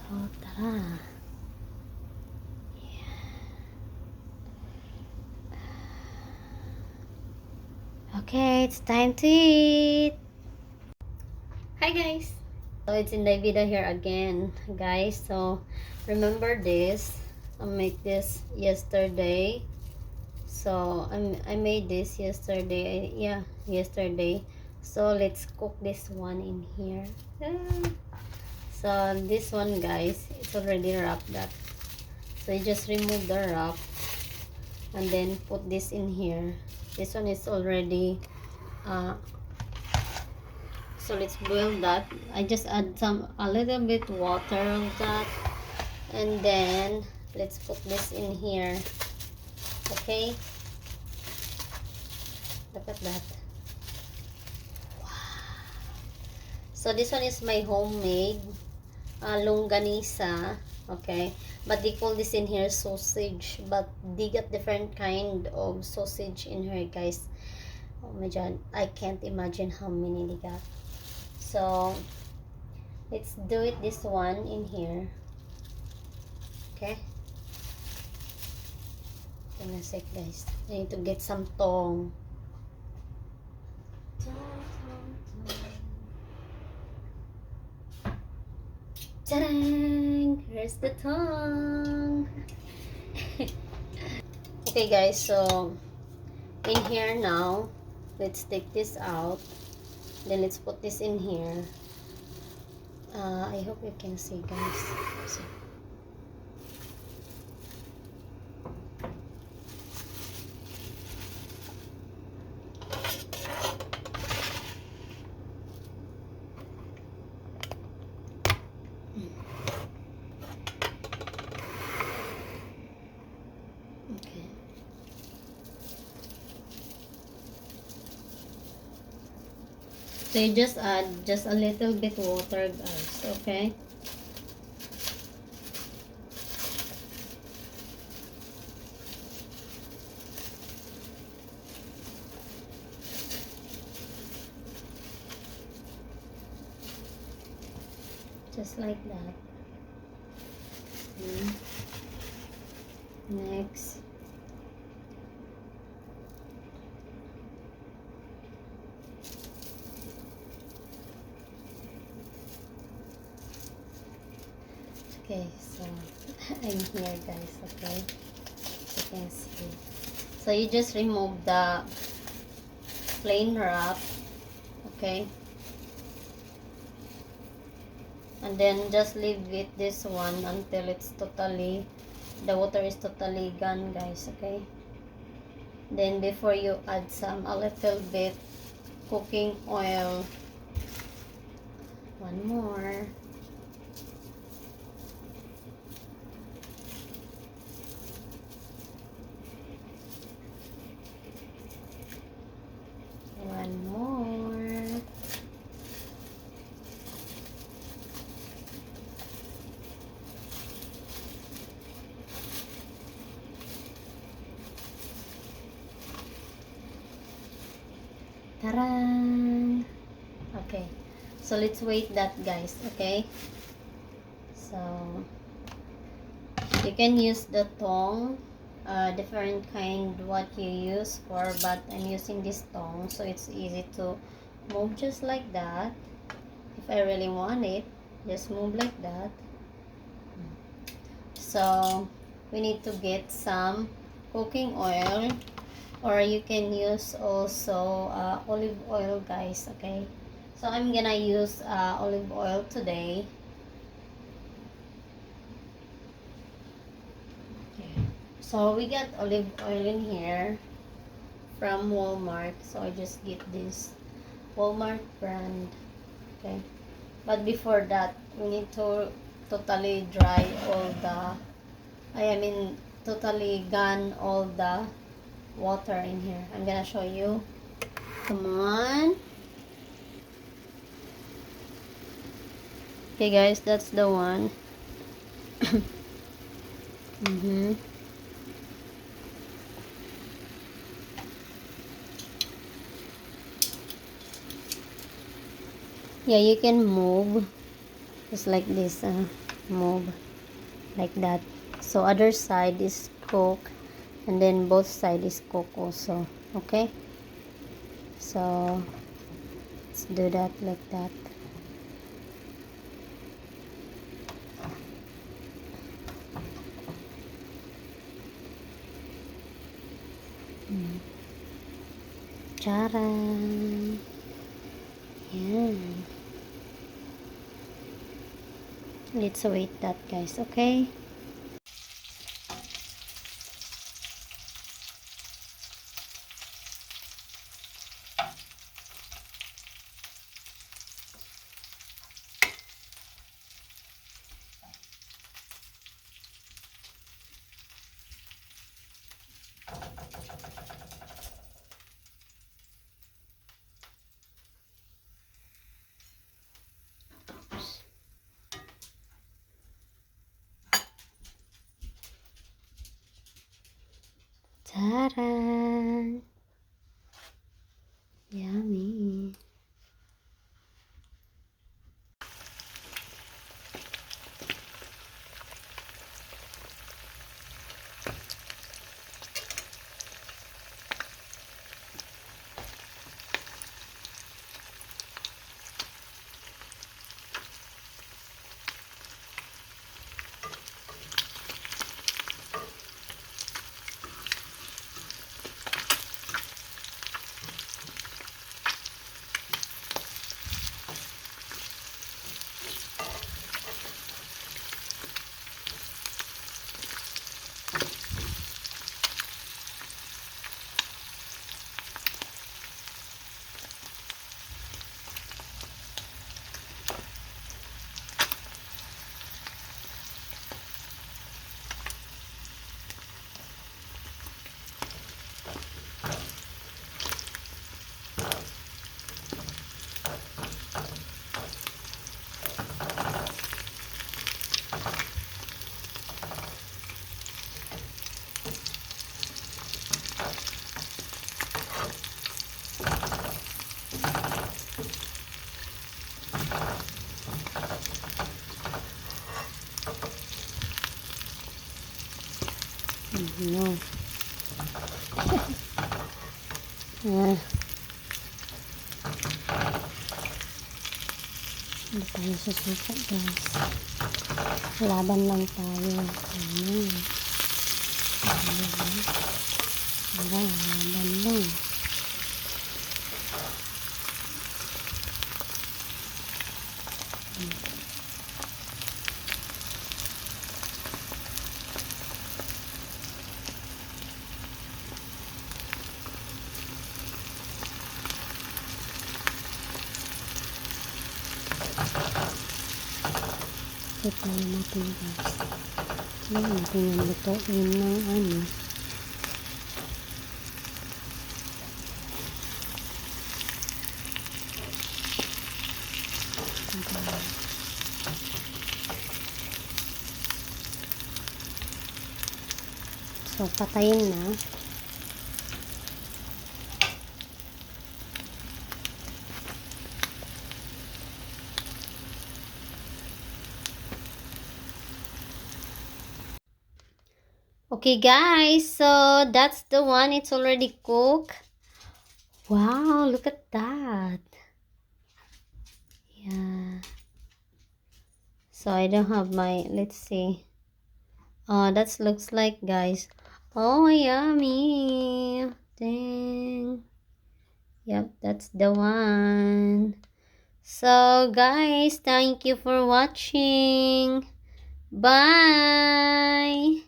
So, tara. Okay, it's time to eat. Hi guys. So it's in the video here again, guys. So remember this. I made this yesterday. So I made this yesterday. Yesterday. So let's cook this one in here. So this one, guys, it's already wrapped up. So you just remove the wrap and then put this in here. This one is already so let's boil that. I just add a little bit water on that, and then let's put this in here. Okay, look at that. Wow. So this one is my homemade longganisa. Okay, but they call this in here sausage, but they got different kind of sausage in here, guys. Oh my god, I can't imagine how many they got. So let's do it this one in here. Okay, hang on a sec, guys. I need to get some tong. Ta-dang! Here's the tongue. Okay, guys, so in here now, let's take this out. Then let's put this in here. I hope you can see, guys. See. Okay. So you just add just a little bit water, guys. Okay. Just like that. Next. Okay, so I'm here, guys. Okay, you can see. So you just remove the plain wrap. Okay, and then just leave it this one until it's totally, the water is totally gone, guys. Okay, then before you add a little bit cooking oil. One more. One more. Tarang! Okay, so let's wait that, guys. Okay, so you can use the tong, different kind what you use for, but I'm using this tong, so it's easy to move just like that. If I really want it, just move like that. So we need to get some cooking oil, or you can use also olive oil, guys. Okay, so I'm gonna use olive oil today. So we got olive oil in here from Walmart, so I just get this Walmart brand. Okay, but before that we need to totally dry all the, I mean totally gone all the water in here. I'm gonna show you. Come on. Okay, guys, that's the one. Yeah, you can move just like this. move like that. So other side is cooked, and then both side is cooked also. Okay, so let's do that like that. Charan. Yan. Let's wait that, guys. Okay. Ta-da! Yummy. No. Ah, hindi tayo susuka, guys. Laban lang tayo. Ayan. Tara, laban lang. Ito natin, guys. Ayan natin yung lutuin ng ano. So, patayin na. Okay, guys. So, that's the one. It's already cooked. Wow, look at that. Yeah. So, I don't have my... Let's see. Oh, that looks like, guys. Oh, yummy. Dang. Yep, that's the one. So, guys, thank you for watching. Bye.